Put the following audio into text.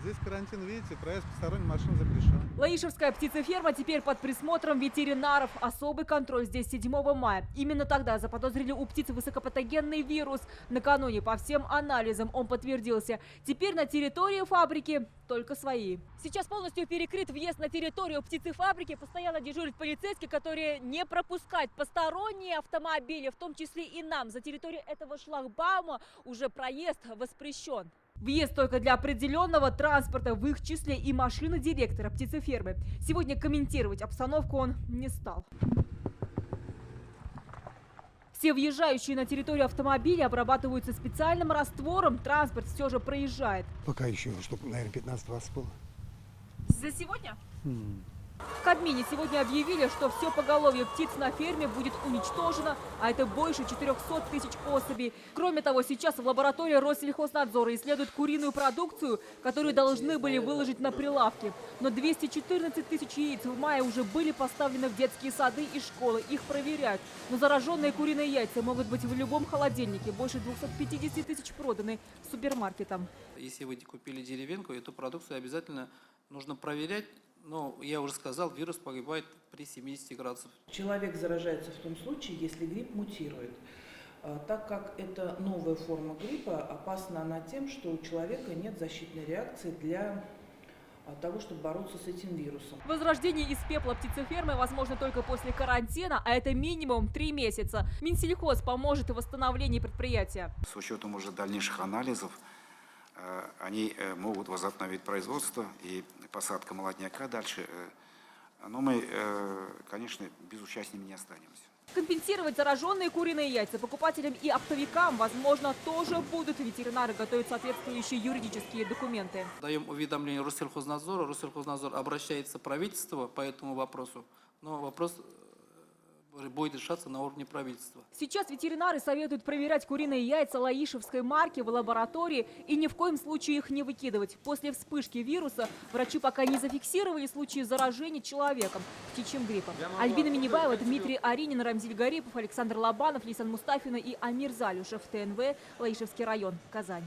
Здесь карантин, видите, проезд посторонних машин запрещен. Лаишевская птицеферма теперь под присмотром ветеринаров. Особый контроль здесь 7 мая. Именно тогда заподозрили у птиц высокопатогенный вирус. Накануне по всем анализам он подтвердился. Теперь на территории фабрики только свои. Сейчас полностью перекрыт въезд на территорию птицефабрики. Постоянно дежурят полицейские, которые не пропускают посторонние автомобили, в том числе и нам. За территорию этого шлагбаума уже проезд воспрещен. Въезд только для определенного транспорта, в их числе и машины директора птицефермы. Сегодня комментировать обстановку он не стал. Все въезжающие на территорию автомобиля обрабатываются специальным раствором. Транспорт все же проезжает. Пока еще, чтобы, наверное, 15-20 было. За сегодня? В Кабмине сегодня объявили, что все поголовье птиц на ферме будет уничтожено, а это больше 400 тысяч особей. Кроме того, сейчас в лаборатории Россельхознадзора исследуют куриную продукцию, которую должны были выложить на прилавки. Но 214 тысяч яиц в мае уже были поставлены в детские сады и школы. Их проверяют. Но зараженные куриные яйца могут быть в любом холодильнике. Больше 250 тысяч проданы супермаркетам. Если вы купили деревенку, эту продукцию обязательно нужно проверять. Но я уже сказал, вирус погибает при 70 градусах. Человек заражается в том случае, если грипп мутирует. Так как это новая форма гриппа, опасна она тем, что у человека нет защитной реакции для того, чтобы бороться с этим вирусом. Возрождение из пепла птицефермы возможно только после карантина, а это минимум 3 месяца. Минсельхоз поможет в восстановлении предприятия. С учетом уже дальнейших анализов, они могут возобновить производство и посадка молодняка дальше. Но мы, конечно, безучастными не останемся. Компенсировать зараженные куриные яйца покупателям и оптовикам, возможно, тоже будут. Ветеринары готовят соответствующие юридические документы. Даем уведомление Россельхознадзору. Россельхознадзор обращается в правительство по этому вопросу. Но вопрос будет решаться на уровне правительства. Сейчас ветеринары советуют проверять куриные яйца лаишевской марки в лаборатории и ни в коем случае их не выкидывать. После вспышки вируса врачи пока не зафиксировали случаи заражения человеком птичьим гриппом. Альбина Минибаева, Дмитрий Аринин, Рамзиль Гарипов, Александр Лобанов, Лейсан Мустафина и Амир Залюшев. ТНВ, Лаишевский район, Казань.